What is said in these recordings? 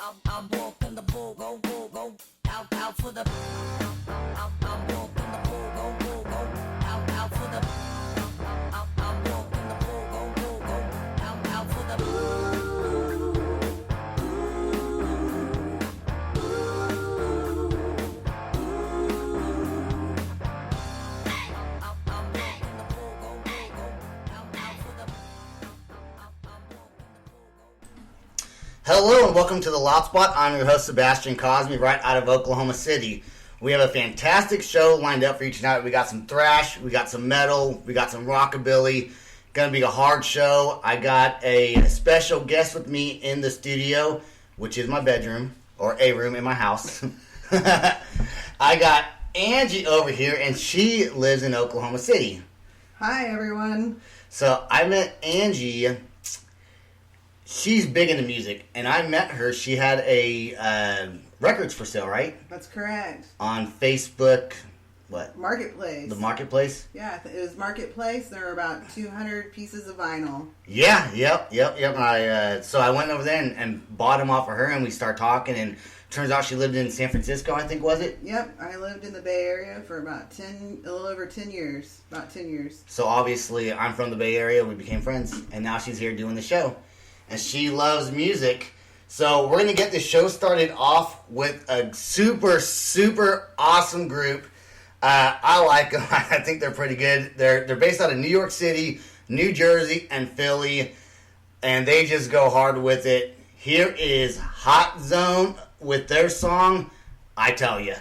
I'm walking the bull, go, out for the. I'm walking the bull, go, out for the. I'm walking the bull, go, out for the. Hello and welcome to the Loud Spot. I'm your host Sebastian Cosme, right out of Oklahoma City. We have a fantastic show lined up for you tonight. We got some thrash, we got some metal, we got some rockabilly. Gonna be a hard show. I got a special guest with me in the studio, which is my bedroom, or a room in my house. I got Angie over here, and she lives in Oklahoma City. Hi, everyone. So I met Angie. She's big into music, and I met her. She had a records for sale, right? That's correct. On Facebook, what? Marketplace. The Marketplace? Yeah, it was Marketplace. There were about 200 pieces of vinyl. Yeah, yep. So I went over there and bought them off of her, and we started talking, and turns out she lived in San Francisco, I think, was it? Yep, I lived in the Bay Area for about a little over 10 years. About 10 years. So obviously, I'm from the Bay Area. We became friends, and now she's here doing the show. And she loves music. So we're going to get the show started off with a super, super awesome group. I like them. I think they're pretty good. They're based out of New York City, New Jersey, and Philly. And they just go hard with it. Here is Hot Zone with their song, I Tell Ya.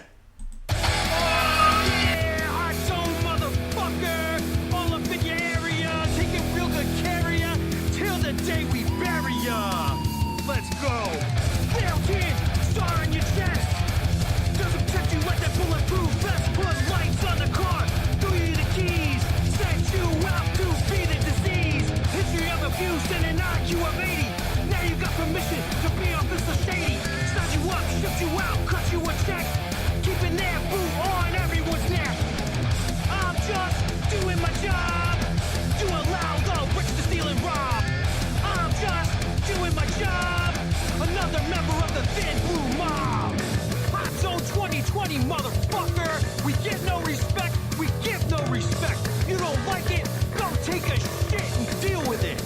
Motherfucker, we get no respect, we give no respect. You don't like it, go take a shit and deal with it.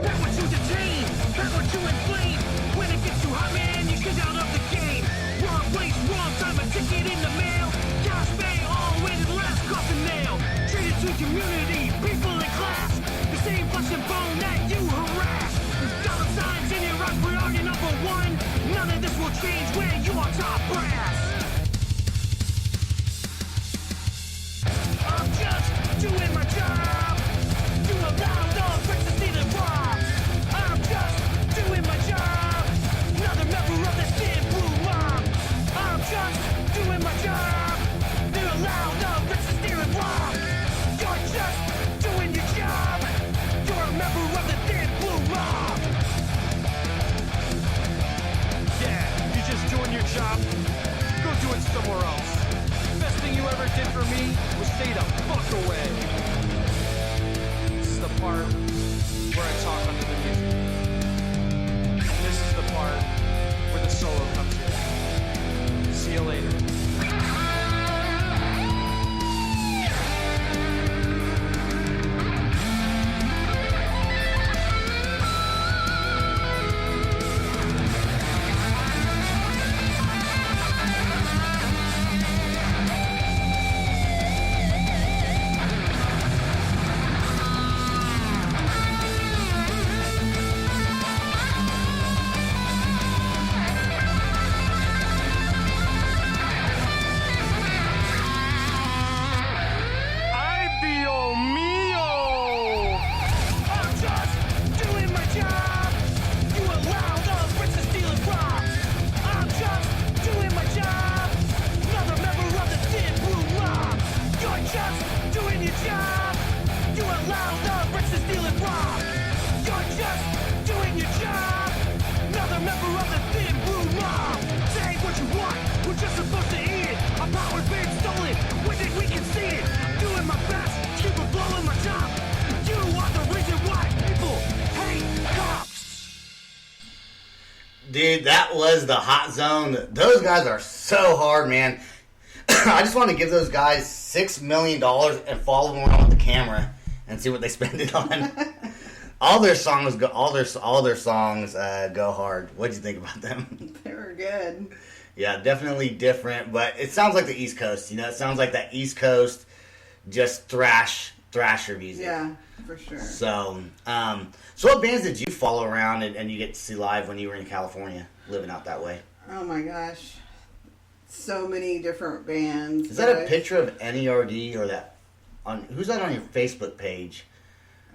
That what you detain, that what you inflame. When it gets too hot, man, you get out of the game. Wrong place, wrong time, a ticket in the mail. Cash pay all the way to the last coffin nail. Treated to community, people in class. The same flesh and bone that you harass. Dollar signs in your rock priority number one. None of this will change when you are top brass. I'm just doing my job. Do a loud dog, bricks and stealing rocks. I'm just doing my job. Another member of the Thin Blue Mob. I'm just doing my job. Do a loud dog, bricks and stealing rocks. You're just doing your job. You're a member of the Thin Blue Mob. Yeah, you're just doing your job. Go do it somewhere else. Best thing you ever did for me was stay the fuck away. Dude, that was the Hot Zone. Those guys are so hard, man. I just want to give those guys $6 million and follow them around with the camera and see what they spend it on. All their songs go hard. What'd you think about them? They were good. Yeah, definitely different, but it sounds like the East Coast. You know, it sounds like that East Coast, just thrasher music. Yeah, for sure. So, so what bands did you follow around and you get to see live when you were in California, living out that way? Oh my gosh, so many different bands. Is that a picture of NERD or that? Who's that on your Facebook page?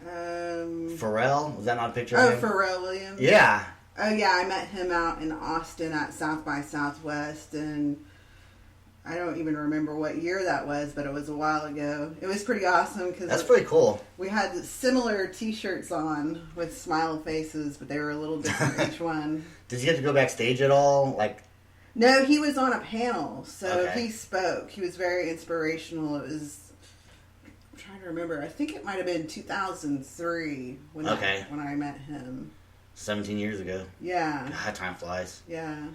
Pharrell? Was that not a picture of him? Pharrell Williams. Yeah. Oh yeah, I met him out in Austin at South by Southwest, and I don't even remember what year that was, but it was a while ago. It was pretty awesome because that's pretty cool. We had similar T-shirts on with smile faces, but they were a little different each one. Did you get to go backstage at all? Like, no, he was on a panel, so Okay. he spoke. He was very inspirational. It was. I'm trying to remember. I think it might have been 2003 when I met him. 17 years ago. Yeah. God, time flies. Yeah.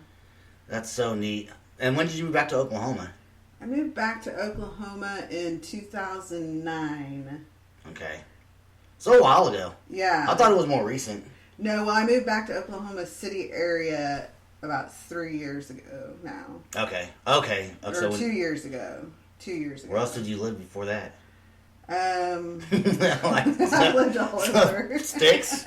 That's so neat. And when did you move back to Oklahoma? I moved back to Oklahoma in 2009. Okay. So a while ago. Yeah. I thought it was more recent. No, well, I moved back to Oklahoma City area about 3 years ago now. Okay. Or So 2 years ago. 2 years ago. where else did you live before that? I lived all over. Sticks?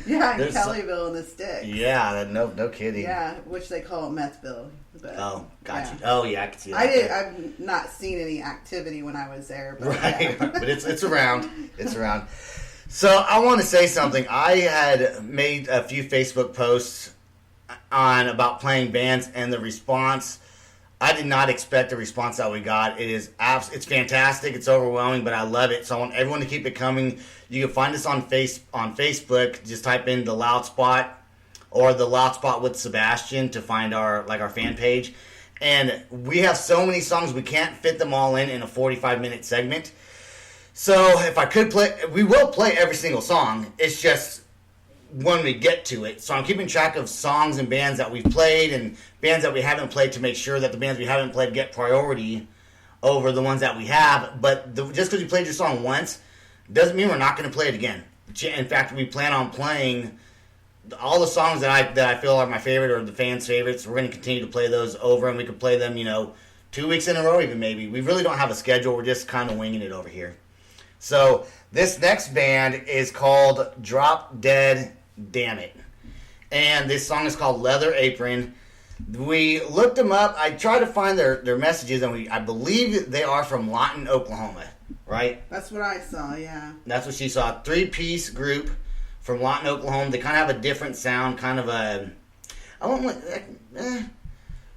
Yeah, in There's Kellyville in the Sticks. Yeah, no kidding. Yeah, which they call Methville. But, Oh, got yeah. you. Oh, yeah, I can see that. I've not seen any activity when I was there. But Right, yeah. but it's around. It's around. So I want to say something. I had made a few Facebook posts about playing bands, and the response, I did not expect the response that we got. It's fantastic. It's overwhelming, but I love it. So I want everyone to keep it coming. You can find us on Facebook. Just type in The Loud Spot or The Loud Spot with Sebastian to find our fan page. And we have so many songs, we can't fit them all in a 45-minute segment. So if I could play, we will play every single song. It's just when we get to it. So I'm keeping track of songs and bands that we've played and bands that we haven't played to make sure that the bands we haven't played get priority over the ones that we have. But just because we played your song once doesn't mean we're not going to play it again. In fact, we plan on playing all the songs that I feel are my favorite or the fans' favorites. We're going to continue to play those over, and we could play them, 2 weeks in a row even maybe. We really don't have a schedule. We're just kind of winging it over here. So this next band is called Drop Dead Dammit. And this song is called Leather Apron. We looked them up. I tried to find their messages, and I believe they are from Lawton, Oklahoma, right? That's what I saw, yeah. That's what she saw. 3-piece group from Lawton, Oklahoma. They kind of have a different sound, kind of a...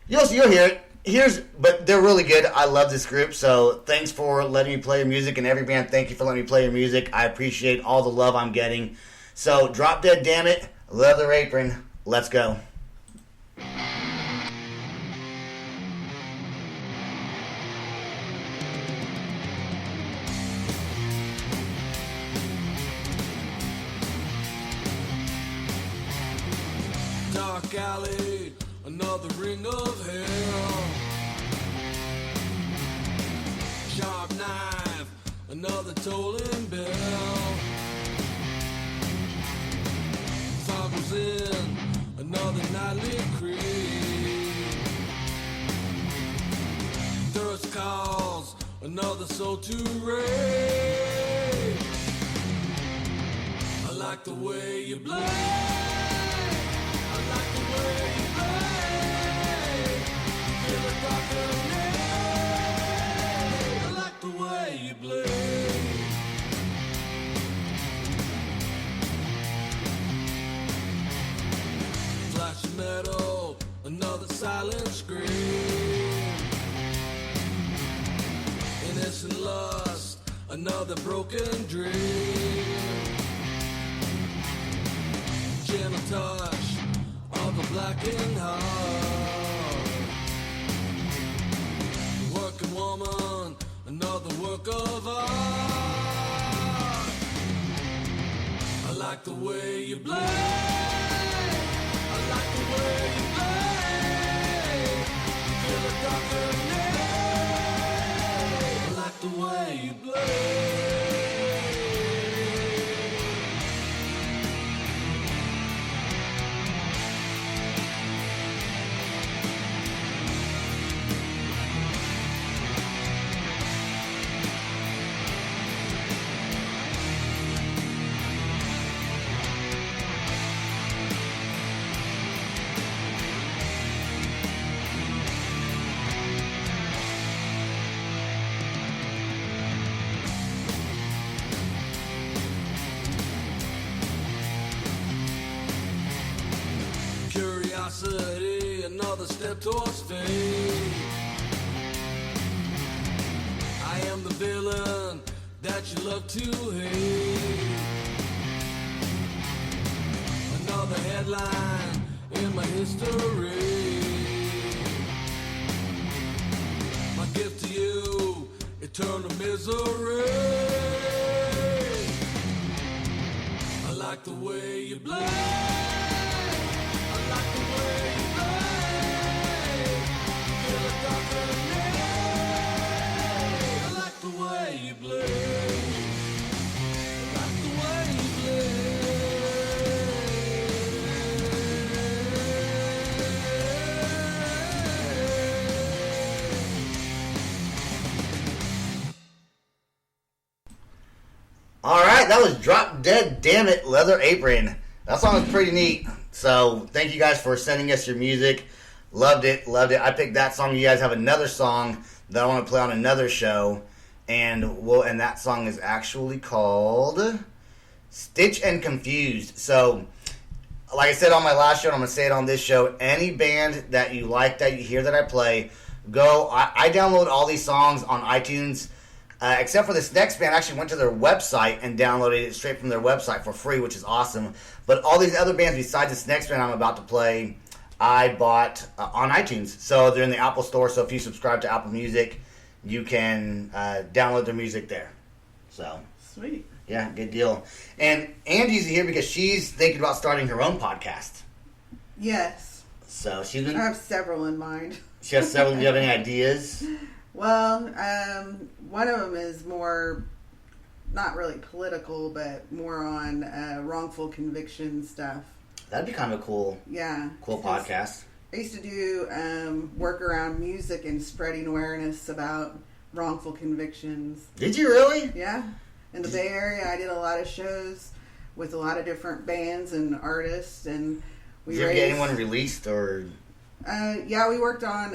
You'll hear it. But they're really good. I love this group, so thanks for letting me play your music, and every band, thank you for letting me play your music. I appreciate all the love I'm getting. So, Drop Dead Dammit, Leather Apron, let's go. Dark alley, another ring of hell. Sharp knife, another tolling bell. Toggles in, another nightly creep. Thirst calls, another soul to rape. I like the way you play. I like the way you play. Feel the darker night. I like the way you play. Flash of metal, another silent scream. Innocent lust, another broken dream. Gentle touch of a blackened heart. Working woman, another work of art. I like the way you play. I like the way another step towards fate. I am the villain that you love to hate. Another headline in my history. My gift to you, eternal misery. I like the way you play. I like the way you play. Feel a darker night. I like the way you play. I like the way you play. All right, that was Drop Dead Dammit, Leather Apron. That song was pretty neat. So thank you guys for sending us your music. Loved it, loved it. I picked that song. You guys have another song that I want to play on another show, and that song is actually called Stitch and Confused. So, like I said on my last show, and I'm going to say it on this show, any band that you like, that you hear that I play, go. I download all these songs on iTunes. Except for this next band, I actually went to their website and downloaded it straight from their website for free, which is awesome. But all these other bands besides this next band I'm about to play, I bought on iTunes. So they're in the Apple Store, so if you subscribe to Apple Music, you can download their music there. So, Sweet. yeah, good deal. And Angie's here because she's thinking about starting her own podcast. Yes. So she's been... I have several in mind. She has several. Do you have any ideas? Well, one of them is more, not really political, but more on wrongful conviction stuff. That'd be kind of cool. Yeah. Cool podcast. I used to do work around music and spreading awareness about wrongful convictions. Did you really? Yeah. In the Bay Area, I did a lot of shows with a lot of different bands and artists, and Did you ever get anyone released or? Yeah, we worked on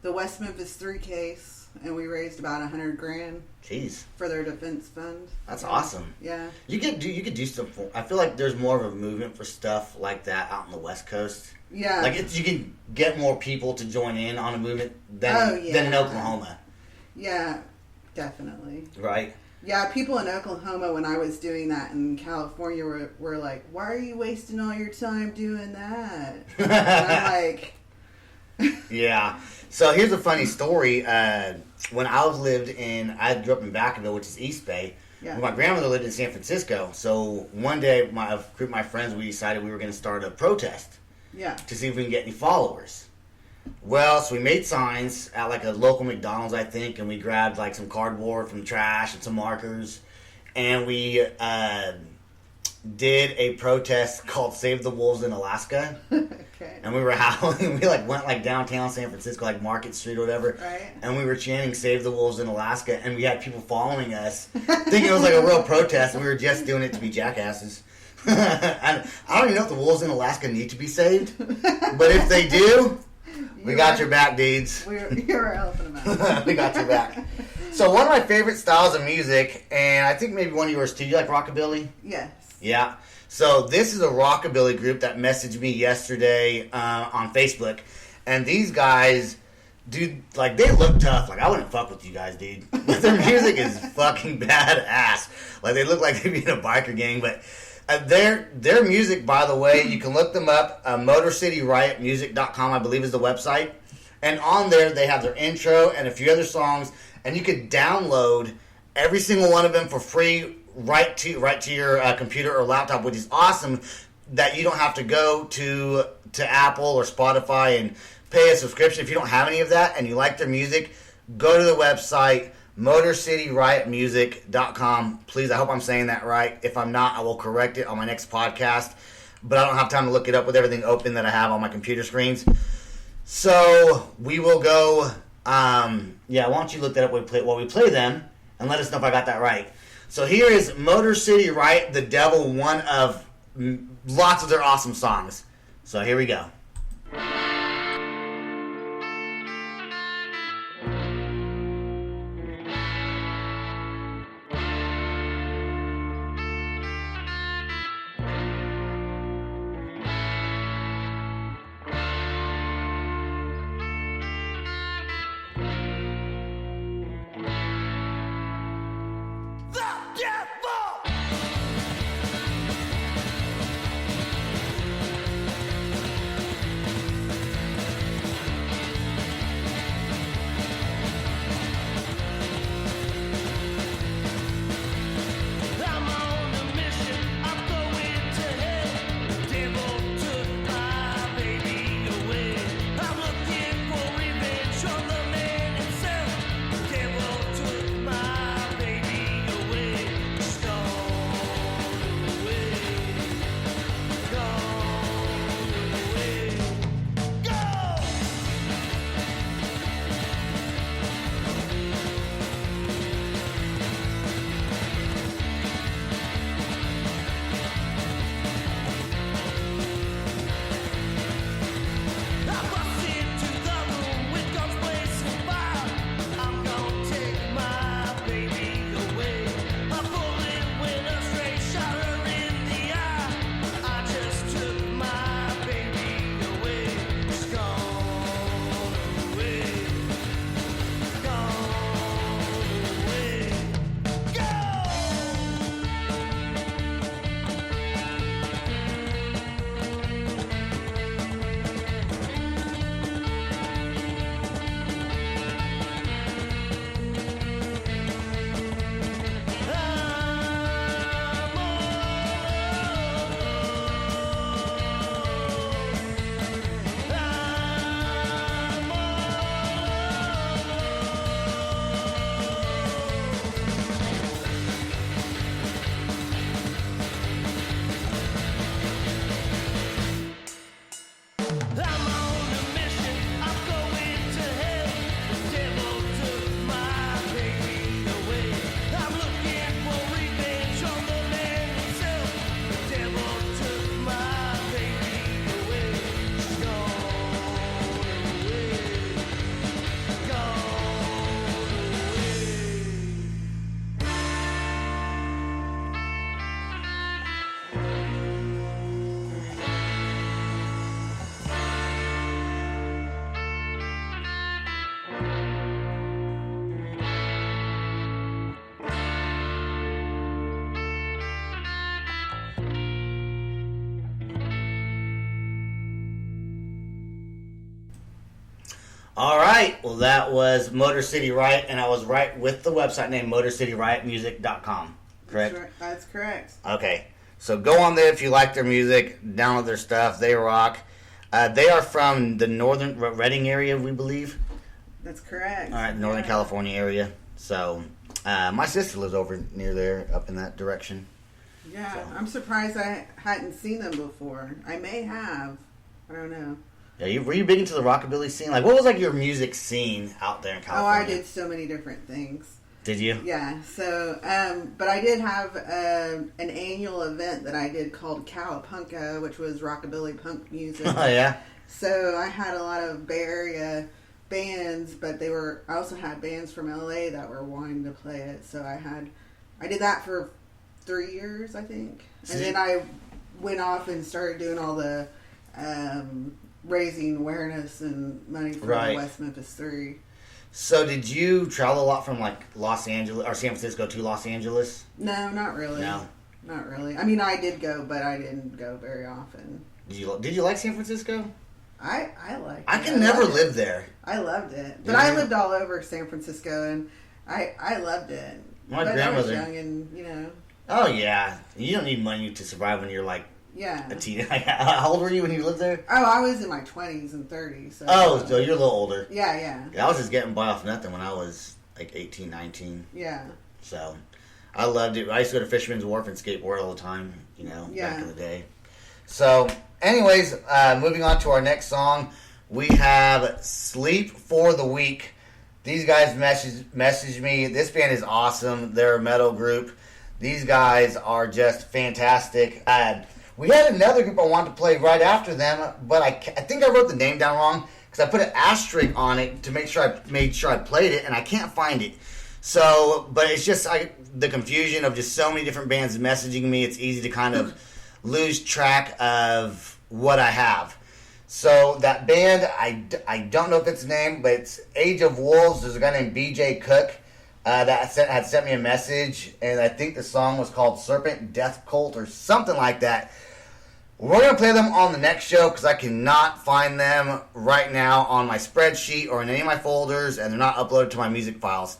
the West Memphis 3 case, and we raised about $100,000 Jeez, for their defense fund. that's awesome. Yeah. You could do stuff. I feel like there's more of a movement for stuff like that out on the West Coast. Yeah. Like you can get more people to join in on a movement than in Oklahoma. Yeah, definitely. Right. Yeah, people in Oklahoma, when I was doing that in California, were like, why are you wasting all your time doing that? And I'm like... Yeah. So here's a funny story. When I grew up in Vacaville, which is East Bay. Yeah. My grandmother lived in San Francisco. So one day, a group of my friends, we decided we were going to start a protest. Yeah. To see if we can get any followers. Well, so we made signs at like a local McDonald's, I think, and we grabbed like some cardboard from the trash and some markers, and we did a protest called "Save the Wolves in Alaska." Okay. And we were howling. We like went like downtown San Francisco, like Market Street or whatever, Right. and we were chanting "Save the Wolves in Alaska," and we had people following us, thinking it was like a real protest, and we were just doing it to be jackasses. I don't even know if the wolves in Alaska need to be saved, but if they do, we got your back, dudes. You're helping them out. We got your back. So one of my favorite styles of music, and I think maybe one of yours too, you like rockabilly? Yes. Yeah. So this is a rockabilly group that messaged me yesterday on Facebook, and these guys, dude, like they look tough. Like I wouldn't fuck with you guys, dude. But their music is fucking badass. Like they look like they'd be in a biker gang, but their music, by the way, you can look them up. MotorCityRiotMusic.com, I believe, is the website, and on there they have their intro and a few other songs, and you could download every single one of them for free right to your computer or laptop, which is awesome. That you don't have to go to Apple or Spotify and pay a subscription. If you don't have any of that and you like their music, go to the website MotorCityRiotMusic.com. Please, I hope I'm saying that right. If I'm not, I will correct it on my next podcast. But I don't have time to look it up with everything open that I have on my computer screens. So we will go. Why don't you look that up while we play them and let us know if I got that right. So here is Motor City Riot the Devil, one of lots of their awesome songs. So here we go. All right. Well, that was Motor City Riot, and I was right with the website name, motorcityriotmusic.com. Correct? That's correct. Okay. So go on there if you like their music. Download their stuff. They rock. They are from the northern Reading area, we believe. That's correct. All right, Northern California area. So my sister lives over near there, up in that direction. Yeah, So. I'm surprised I hadn't seen them before. I may have. I don't know. Yeah, were you big into the rockabilly scene? Like, what was like your music scene out there in Oh, California? I did so many different things. Did you? Yeah, so, but I did have an annual event that I did called Cowabunga, which was rockabilly punk music. Oh, yeah? So I had a lot of Bay Area bands, but I also had bands from LA that were wanting to play it. So I did that for 3 years, I think. And then I went off and started doing all the raising awareness and money for the West Memphis 3. So did you travel a lot from like Los Angeles or San Francisco to Los Angeles? No, not really. No? Not really. I mean, I did go, but I didn't go very often. Did you like San Francisco? I liked it. I can never live there. I loved it. But I lived all over San Francisco, and I loved it. My but grandmother. I was young and, Oh, yeah. You don't need money to survive when you're like yeah. a teen. How old were you when you lived there? Oh, I was in my 20s and 30s. So, So you're a little older. Yeah. I was just getting by off nothing when I was like 18, 19. Yeah. So I loved it. I used to go to Fisherman's Wharf and skateboard all the time, back in the day. So, anyways, moving on to our next song, we have Sleep for the Week. These guys messaged me. This band is awesome. They're a metal group. These guys are just fantastic. We had another group I wanted to play right after them, but I think I wrote the name down wrong because I put an asterisk on it to make sure I played it, and I can't find it. So, but it's just the confusion of just so many different bands messaging me. It's easy to kind of lose track of what I have. So that band, I don't know if it's the name, but it's Age of Wolves. There's a guy named BJ Cook that had sent me a message, and I think the song was called Serpent Death Cult or something like that. We're going to play them on the next show because I cannot find them right now on my spreadsheet or in any of my folders, and they're not uploaded to my music files.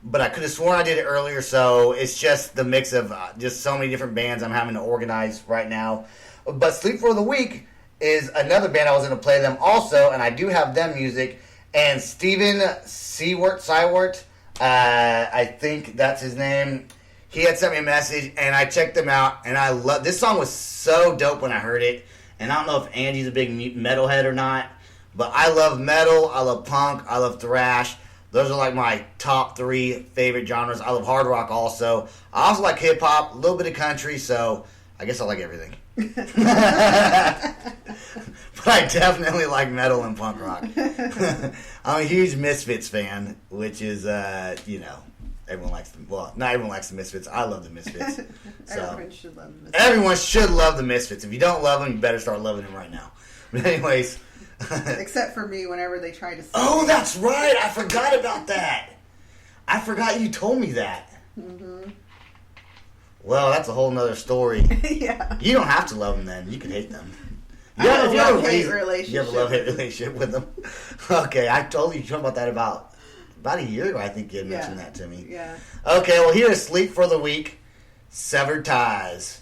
But I could have sworn I did it earlier, so it's just the mix of just so many different bands I'm having to organize right now. But Sleep for the Week is another band I was going to play them also, and I do have them music. And Steven Sewart, I think that's his name. He had sent me a message, and I checked them out, and I love this song. Was so dope when I heard it, and I don't know if Angie's a big metalhead or not, but I love metal, I love punk, I love thrash. Those are like my top 3 favorite genres. I love hard rock also. I also like hip hop, a little bit of country, so I guess I like everything. But I definitely like metal and punk rock. I'm a huge Misfits fan, which is, everyone likes them. Well, not everyone likes the Misfits. I love the Misfits. So Everyone should love the Misfits. Everyone should love the Misfits. If you don't love them, you better start loving them right now. But anyways. Except for me, whenever they try to sing. Oh, that's right. I forgot about that. I forgot you told me that. Mm-hmm. Well, that's a whole nother story. Yeah. You don't have to love them then. You can hate them. I have a love-hate relationship. You have a love-hate relationship with them. Okay, I told you about that about a year ago. I think you had mentioned that to me. Yeah. Okay, well, here is Sleep for the Week, Severed Ties.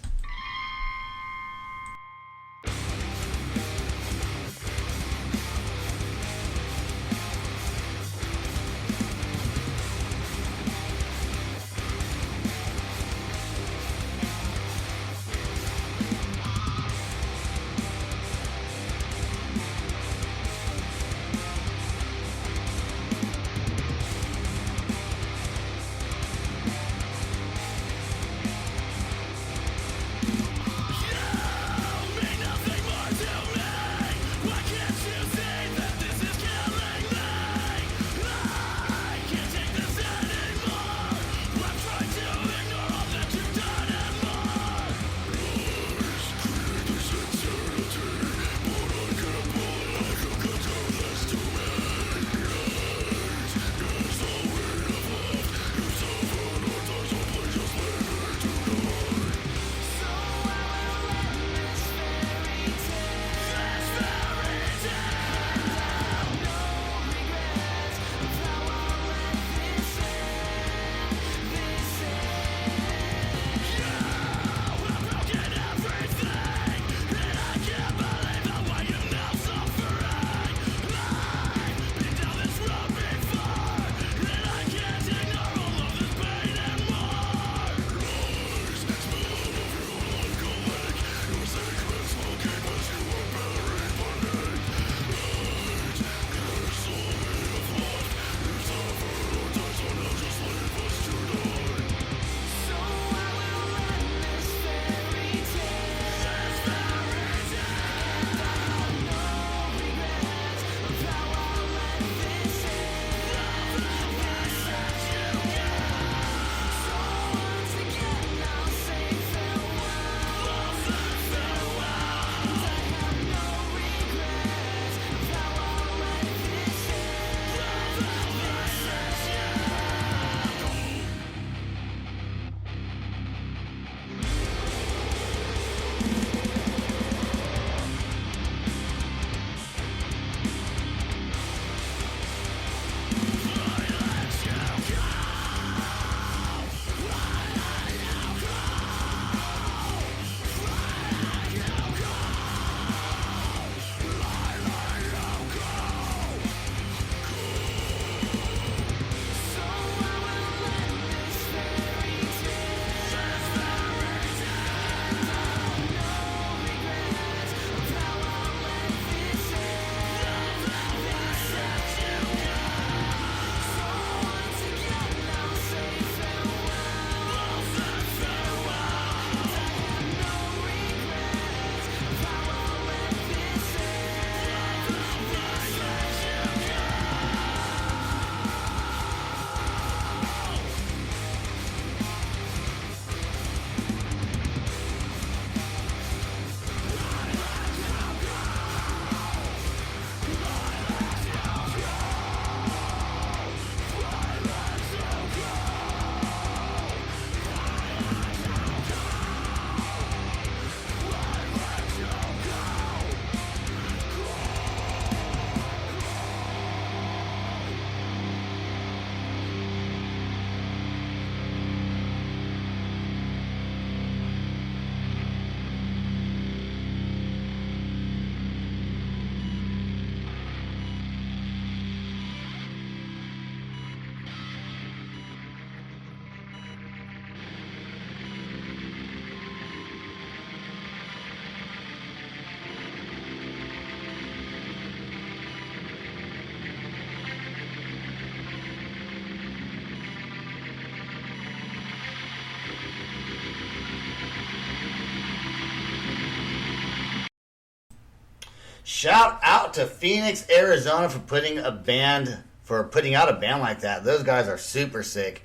Shout out to Phoenix, Arizona for putting out a band like that. Those guys are super sick.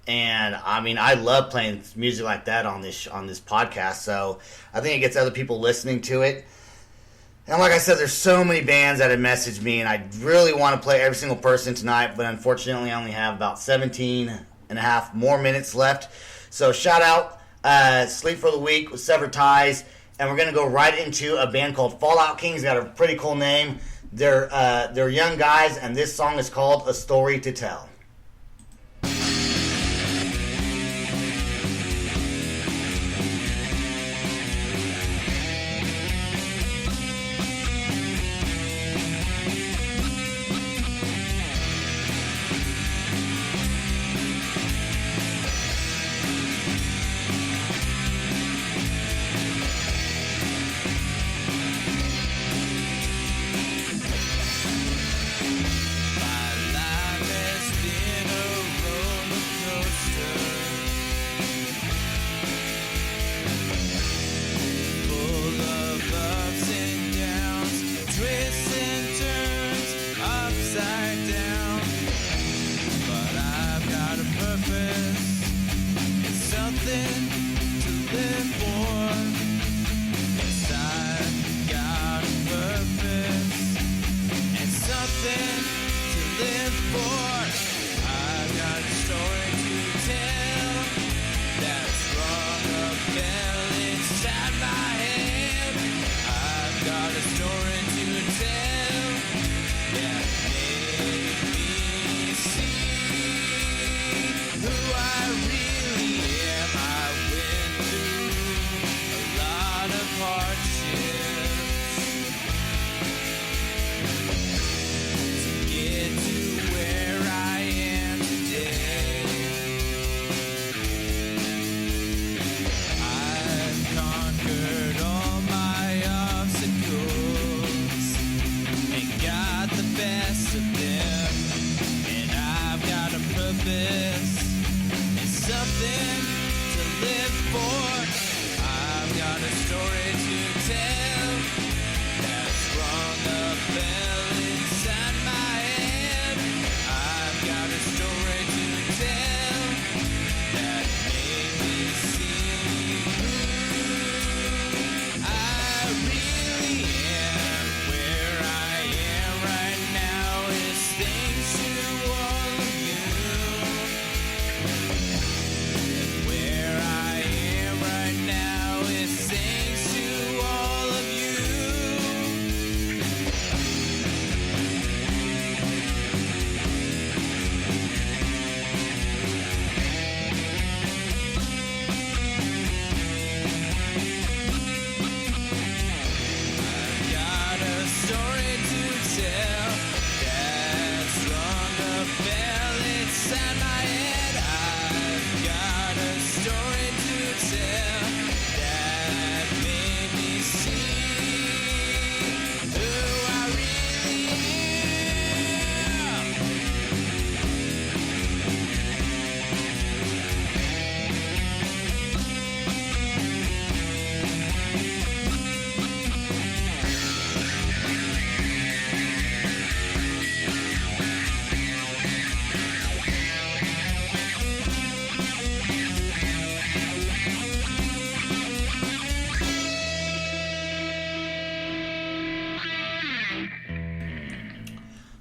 And I mean, I love playing music like that on this podcast. So I think it gets other people listening to it. And like I said, there's so many bands that have messaged me, and I really want to play every single person tonight, but unfortunately I only have about 17 and a half more minutes left. So shout out Sleep for the Week with Severed Ties. And we're going to go right into a band called Fallout Kings. Got a pretty cool name. They're young guys, and this song is called A Story to Tell.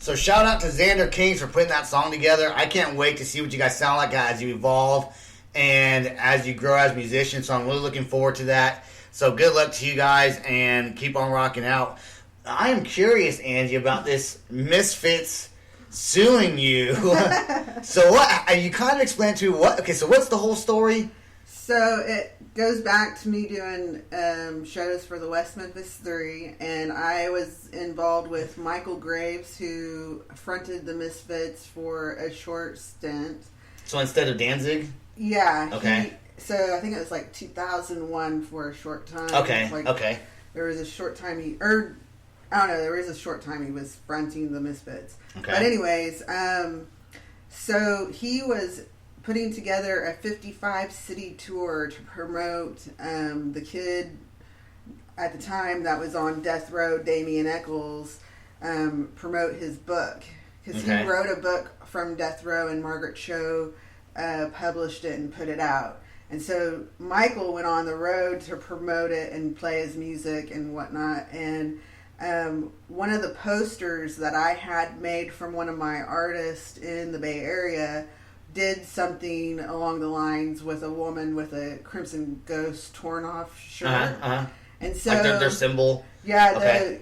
So shout out to Xander Kings for putting that song together. I can't wait to see what you guys sound like as you evolve and as you grow as musicians. So I'm really looking forward to that. So good luck to you guys and keep on rocking out. I am curious, Angie, about this Misfits suing you. So what? You kind of explained to what? Okay, so what's the whole story? So it goes back to me doing shows for the West Memphis 3, and I was involved with Michael Graves, who fronted the Misfits for a short stint. So instead of Danzig? Yeah. Okay. So I think it was like 2001 for a short time. Okay, like, okay. There was a short time there was a short time he was fronting the Misfits. Okay. But anyways, so he was putting together a 55-city tour to promote the Kid at the time that was on death row, Damien Eccles, promote his book. Because he wrote a book from death row, and Margaret Cho published it and put it out. And so Michael went on the road to promote it and play his music and whatnot. And one of the posters that I had made from one of my artists in the Bay Area did something along the lines with a woman with a Crimson Ghost torn off shirt. And so like their symbol. Yeah, the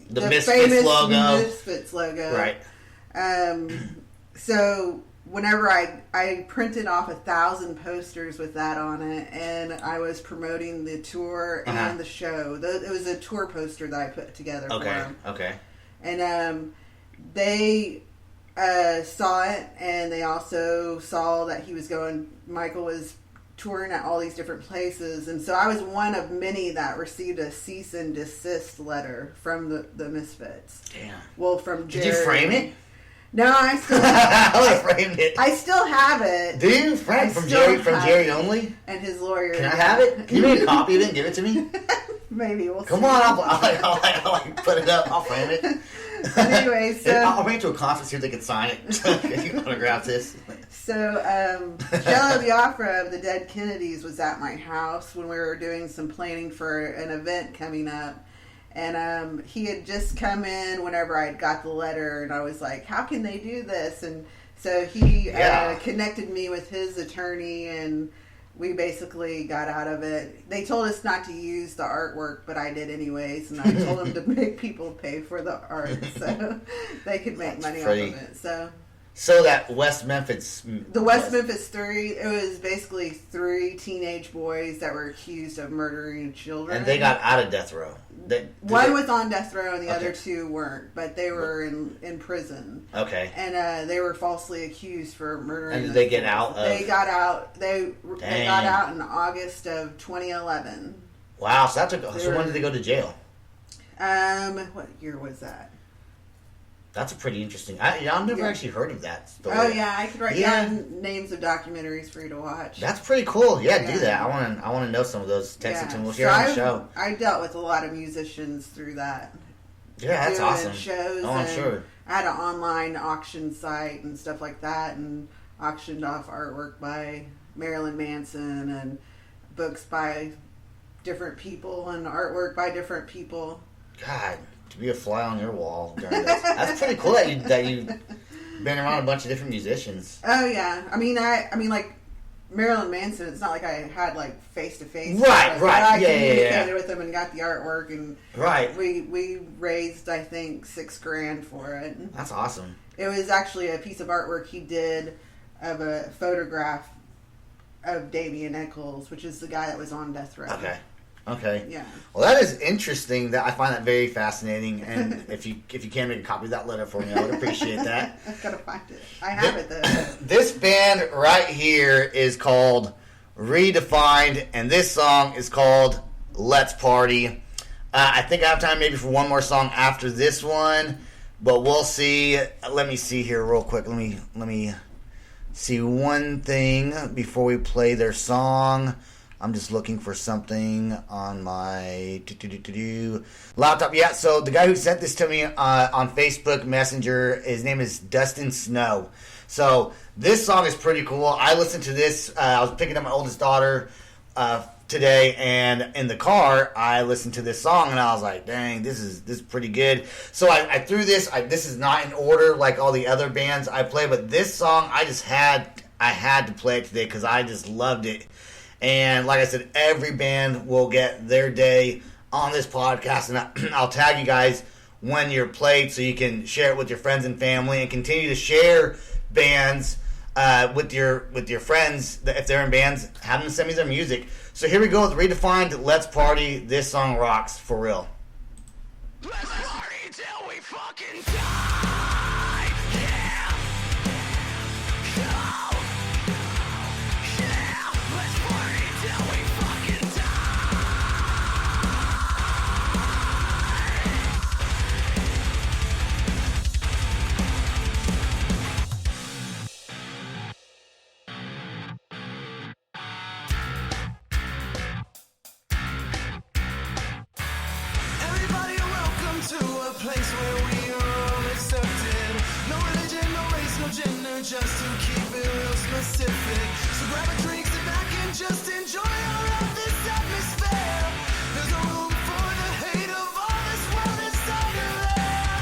the Misfits famous logo. Misfits logo. Right. So whenever I printed off 1,000 posters with that on it, and I was promoting the tour and the show. It was a tour poster that I put together for them. Okay. And they saw it, and they also saw that Michael was touring at all these different places, and so I was one of many that received a cease and desist letter from the Misfits. Damn. Well, from Jared. Did you frame it? No, I still. I would have framed it. I still have it. Do you frame from Jerry only? And his lawyer. Can I have it? Can you make a copy of it and give it to me? Maybe we'll. Come see. on, I'll put it up. I'll frame it. Anyway, so I'll bring it to a conference, see if they can sign it. If you autograph this. So, Jello Biafra of the Dead Kennedys was at my house when we were doing some planning for an event coming up. And he had just come in whenever I had got the letter, and I was like, how can they do this? And so he connected me with his attorney, and we basically got out of it. They told us not to use the artwork, but I did anyways, and I told them to make people pay for the art so they could make money off of it. So that West Memphis... The West Memphis 3, it was basically 3 teenage boys that were accused of murdering children. And they got out of death row. One was on death row and the other 2 weren't, but they were in prison. Okay. And they were falsely accused for murdering. And did they get out? They got out. They got out in August of 2011. Wow, so that took... So when did they go to jail? What year was that? That's a pretty interesting... I've never actually heard of that story. Oh, yeah. I could write down names of documentaries for you to watch. That's pretty cool. Yeah, do that. I want to know some of those. Text it to me. We'll share on the show. I dealt with a lot of musicians through that. Yeah, that's awesome. Shows I'm sure. I had an online auction site and stuff like that, and auctioned off artwork by Marilyn Manson and books by different people and artwork by different people. God, to be a fly on your wall during this. That's pretty cool that you've been around a bunch of different musicians. Oh yeah, I mean like Marilyn Manson. It's not like I had like face to face. Right. I communicated with them and got the artwork, and we raised I think $6,000 for it. That's awesome. It was actually a piece of artwork he did of a photograph of Damien Eccles, which is the guy that was on death row. Okay. Yeah. Well, that is interesting. That I find that very fascinating. And if you can make a copy of that letter for me, I would appreciate that. I've got to find it. I have it though. This band right here is called Redefined, and this song is called Let's Party. I think I have time maybe for one more song after this one, but we'll see. Let me see here real quick. Let me see one thing before we play their song. I'm just looking for something on my laptop. Yeah, so the guy who sent this to me on Facebook Messenger, his name is Dustin Snow. So this song is pretty cool. I listened to this. I was picking up my oldest daughter today, and in the car, I listened to this song, and I was like, dang, this is pretty good. So I threw this. This is not in order like all the other bands I play, but this song, I had to play it today because I just loved it. And like I said, every band will get their day on this podcast, and I'll tag you guys when you're played so you can share it with your friends and family and continue to share bands with your friends. If they're in bands, have them send me their music. So here we go with Redefined, Let's Party. This song rocks for real. Let's party till we fucking die. Yeah. Oh. Yeah. Let's party till we fucking die. a place where we are all accepted. No religion, no race, no gender, just to keep it real specific. So grab a drink, sit back and just enjoy all of this atmosphere. There's no room for the hate of all this world inside your lair.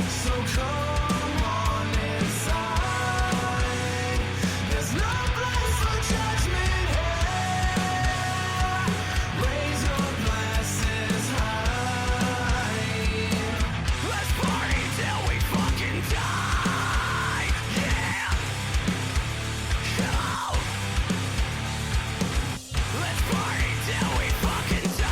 So come on inside. There's no place for judgment here. Raise your glasses high. Let's party till we fucking die. Yeah. Oh. Let's party till we fucking die.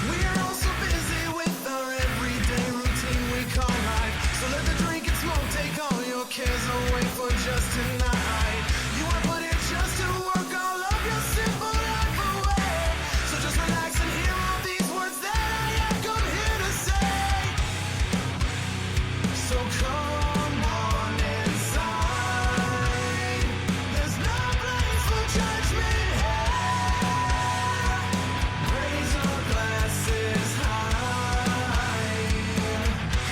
We're all so busy with our everyday routine we call life. So let the drink and smoke take all your cares away for just tonight. You wanna put it just to work all of your simple life away. So just relax and hear all these words that I have come here to say. So come on inside. There's no place for judgment here. Raise your glasses high.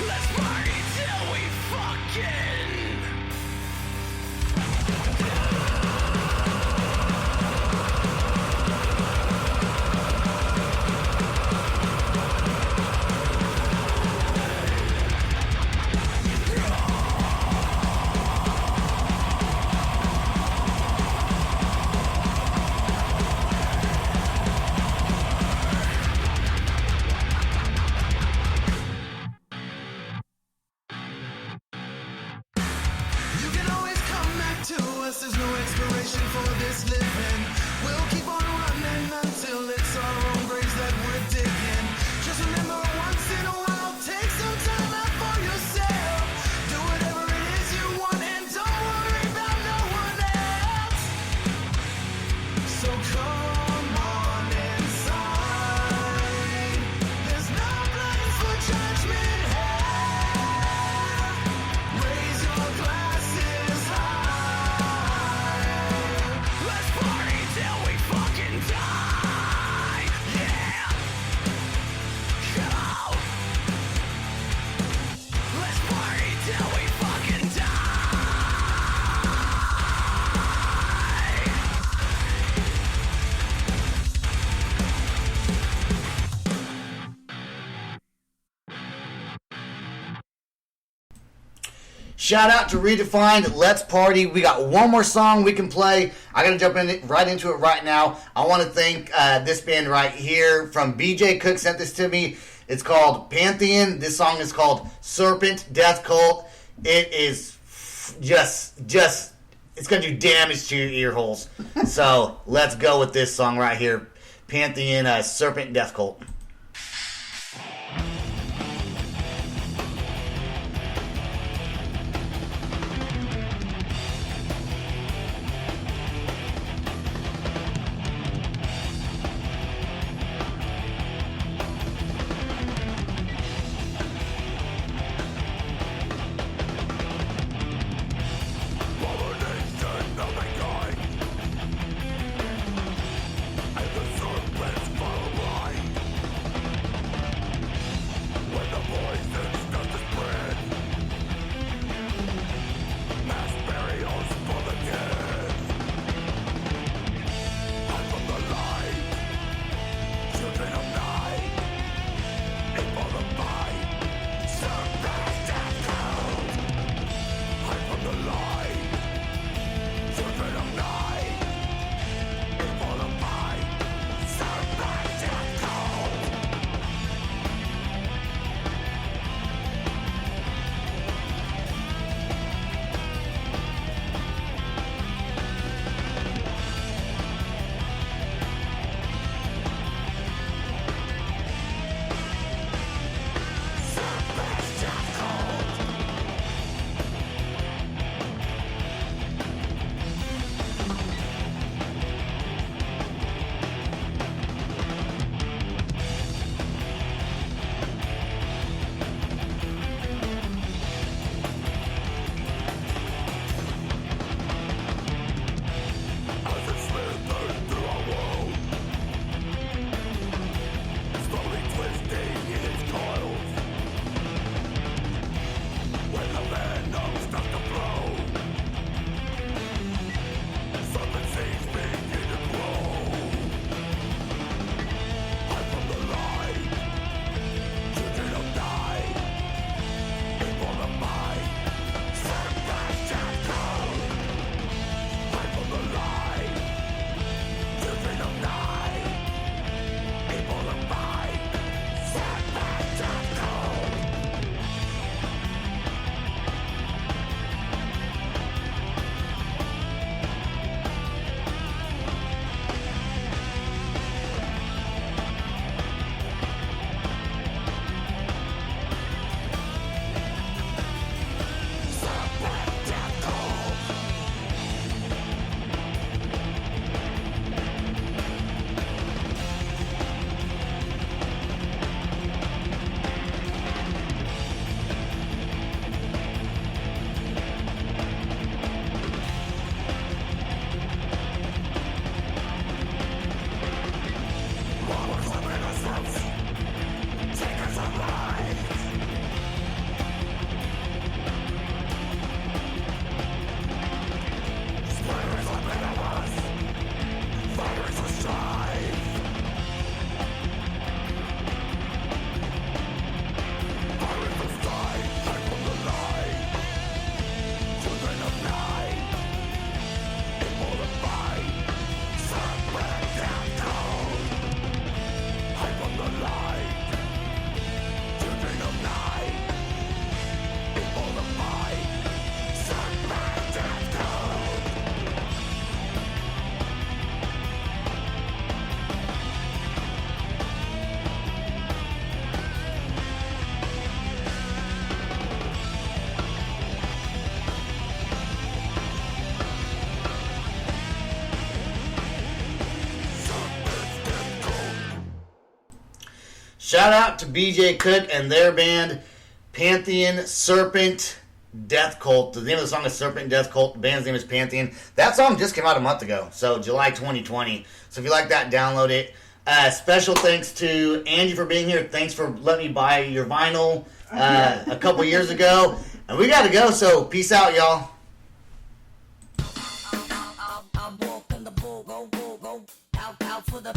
Let's party till we fucking. You can always come back to us, there's no expiration for this living. We'll keep on running until it's our own graves that we're digging. Just remember once in a while, take some time out for yourself. Do whatever it is you want and don't worry about no one else. So come on inside. There's no place for judgment here. Raise your glasses high. Let's party till we fucking die. Yeah. Oh. Let's party till we fucking die. Shout out to Redefind. Let's party. We got one more song we can play. I gotta jump right into it right now. I want to thank this band right here from BJ Cook sent this to me. It's called Pantheon. This song is called Serpent Death Cult. It is just it's gonna do damage to your ear holes. So let's go with this song right here. Pantheon, Serpent Death Cult. And the serpents follow by. Shout out to BJ Cook and their band, Pantheon Serpent Death Cult. The name of the song is Serpent Death Cult. The band's name is Pantheon. That song just came out a month ago, so July 2020. So if you like that, download it. Special thanks to Angie for being here. Thanks for letting me buy your vinyl a couple years ago. And we got to go, so peace out, y'all. I'm walking the bull, go, out for the